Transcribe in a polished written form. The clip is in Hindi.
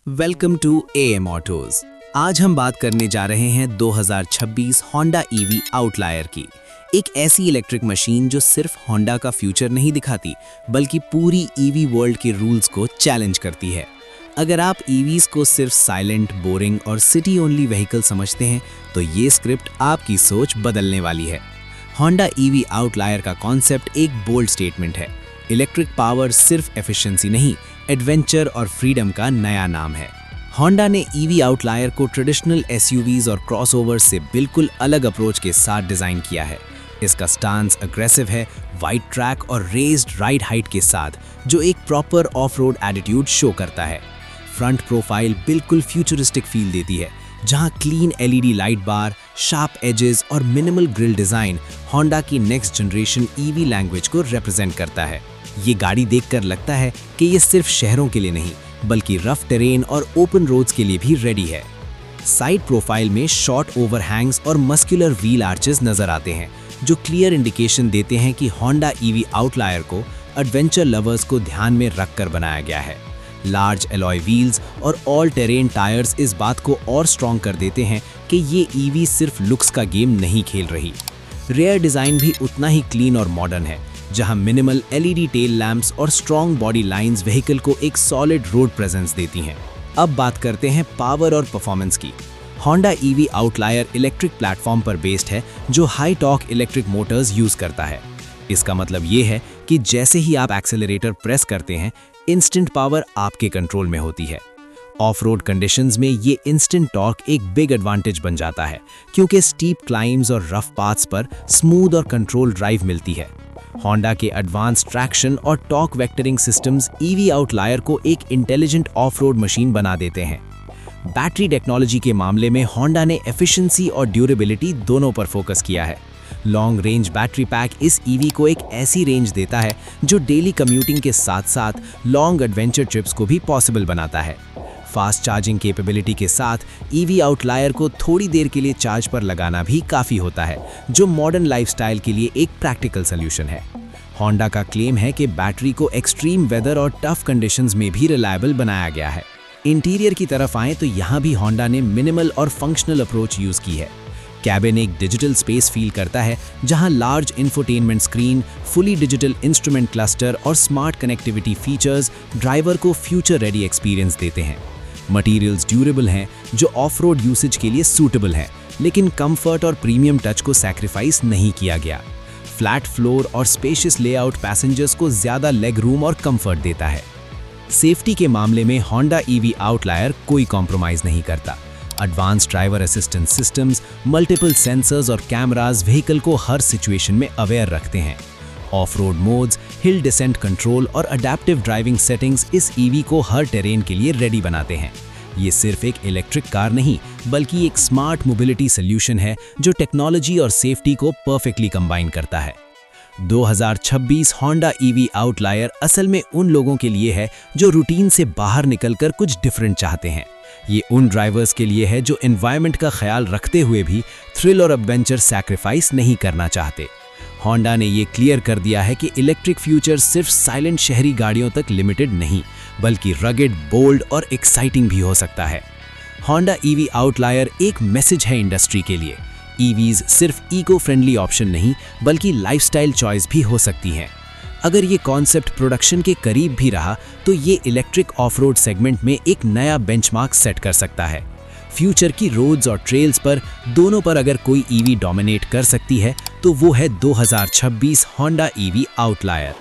Welcome to am autos. आज हम बात करने जा रहे हैं 2026 होंडा ईवी आउटलायर की। एक ऐसी इलेक्ट्रिक मशीन जो सिर्फ होंडा का फ्यूचर नहीं दिखाती बल्कि पूरी ईवी वर्ल्ड के रूल्स को चैलेंज करती है। अगर आप ईवीज को सिर्फ साइलेंट, बोरिंग और सिटी ओनली व्हीकल समझते हैं तो ये स्क्रिप्ट आपकी सोच बदलने वाली है। होंडा ईवी आउटलायर का कॉन्सेप्ट एक बोल्ड स्टेटमेंट है। इलेक्ट्रिक पावर सिर्फ एफिशिएंसी नहीं, एडवेंचर और फ्रीडम का नया नाम है। होंडा ने ईवी आउटलायर को ट्रेडिशनल एसयूवीज और क्रॉसओवर्स से बिल्कुल अलग अप्रोच के साथ डिजाइन किया है। इसका स्टांस अग्रेसिव है, वाइड ट्रैक और रेज्ड राइड हाइट के साथ, जो एक proper off road attitude show करता है। फ्रंट प्रोफाइल बिल्कुल फ्यूचरिस्टिक फील देती है, जहां क्लीन एलईडी लाइट बार, शार्प एजेस और मिनिमल ग्रिल डिजाइन होंडा की नेक्स्ट जनरेशन ईवी लैंग्वेज को रिप्रेजेंट करता है। ये गाड़ी देखकर लगता है कि ये सिर्फ शहरों के लिए नहीं बल्कि रफ टेरेन और ओपन रोड्स के लिए भी रेडी है। साइड प्रोफाइल में शॉर्ट ओवरहैंग्स और मस्कुलर व्हील आर्चेस नजर आते हैं, जो क्लियर इंडिकेशन देते हैं कि होंडा ईवी आउटलायर को एडवेंचर लवर्स को ध्यान में रखकर बनाया गया है। लार्ज एलॉय व्हील्स और ऑल टेरेन टायर्स इस बात को और स्ट्रॉन्ग कर देते हैं कि ये ईवी सिर्फ लुक्स का गेम नहीं खेल रही। रेयर डिजाइन भी उतना ही क्लीन और मॉडर्न है, जहां मिनिमल एलईडी टेल लैंप्स और स्ट्रॉन्ग बॉडी लाइंस व्हीकल को एक सॉलिड रोड प्रेजेंस देती हैं। अब बात करते हैं पावर और परफॉर्मेंस की। Honda EV outlier electric platform पर बेस्ड है, जो high torque electric Motors use करता है। इसका मतलब ये है कि जैसे ही आप एक्सेलरेटर प्रेस करते हैं, इंस्टेंट पावर आपके कंट्रोल में होती है। ऑफ रोड कंडीशंस में ये इंस्टेंट टॉर्क एक बिग एडवांटेज बन जाता है, क्योंकि स्टीप क्लाइम्स और रफ पाथ्स पर स्मूथ और कंट्रोल ड्राइव मिलती है। होंडा के एडवांस ट्रैक्शन और torque vectoring systems EV outlier को एक इंटेलिजेंट ऑफ रोड मशीन बना देते हैं। बैटरी टेक्नोलॉजी के मामले में होंडा ने एफिशिएंसी और ड्यूरेबिलिटी दोनों पर फोकस किया है। लॉन्ग रेंज बैटरी पैक इस ईवी को एक ऐसी रेंज देता है जो डेली कम्यूटिंग के साथ साथ लॉन्ग एडवेंचर ट्रिप्स को भी पॉसिबल बनाता है। फास्ट चार्जिंग कैपेबिलिटी के साथ ईवी आउटलायर को थोड़ी देर के लिए चार्ज पर लगाना भी काफ़ी होता है, जो मॉडर्न लाइफस्टाइल के लिए एक प्रैक्टिकल सॉल्यूशन है। होंडा का क्लेम है कि बैटरी को एक्सट्रीम वेदर और टफ कंडीशंस में भी रिलायबल बनाया गया है। इंटीरियर की तरफ आएँ तो यहाँ भी होंडा ने मिनिमल और फंक्शनल अप्रोच यूज़ की है। कैबिन एक डिजिटल स्पेस फील करता है, जहां large infotainment screen, fully digital instrument cluster और स्मार्ट कनेक्टिविटी फीचर्स ड्राइवर को फ्यूचर रेडी एक्सपीरियंस देते हैं। मटेरियल्स ड्यूरेबल हैं, जो ऑफ रोड यूसेज के लिए सूटेबल हैं, लेकिन कंफर्ट और प्रीमियम टच को सैक्रिफाइस नहीं किया गया। फ्लैट फ्लोर और स्पेशियस लेआउट पैसेंजर्स को ज़्यादा लेग रूम और कंफर्ट देता है। सेफ्टी के मामले में होंडा ईवी आउटलायर कोई कॉम्प्रोमाइज़ नहीं करता। Advance driver assistance systems, multiple sensors और कैमरास व्हीकल को हर सिचुएशन में अवेयर रखते हैं। Of road modes, hill descent control और अडेप्टिव ड्राइविंग सेटिंग्स इस ईवी को हर टेरेन के लिए रेडी बनाते हैं। ये सिर्फ एक इलेक्ट्रिक कार नहीं बल्कि एक स्मार्ट मोबिलिटी सॉल्यूशन है, जो टेक्नोलॉजी और सेफ्टी को परफेक्टली कंबाइन करता है। 2026 होंडा ईवी आउटलायर असल में उन लोगों के लिए है जो रूटीन से बाहर निकलकर कुछ डिफरेंट चाहते हैं। ये उन ड्राइवर्स के लिए है जो एनवायरनमेंट का ख्याल रखते हुए भी थ्रिल और एडवेंचर सैक्रिफाइस नहीं करना चाहते। होंडा ने ये क्लियर कर दिया है कि इलेक्ट्रिक फ्यूचर सिर्फ साइलेंट शहरी गाड़ियों तक लिमिटेड नहीं बल्कि रगेड, बोल्ड और एक्साइटिंग भी हो सकता है। होंडा ईवी आउटलायर एक मैसेज है इंडस्ट्री के लिए। ईवीज सिर्फ इको फ्रेंडली ऑप्शन नहीं बल्कि लाइफस्टाइल चॉइस भी हो सकती हैं। अगर ये कॉन्सेप्ट प्रोडक्शन के करीब भी रहा तो ये इलेक्ट्रिक ऑफ रोड सेगमेंट में एक नया बेंचमार्क सेट कर सकता है। फ्यूचर की रोड्स और ट्रेल्स पर दोनों पर अगर कोई ईवी डोमिनेट कर सकती है तो वो है 2026 होंडा ईवी आउटलायर।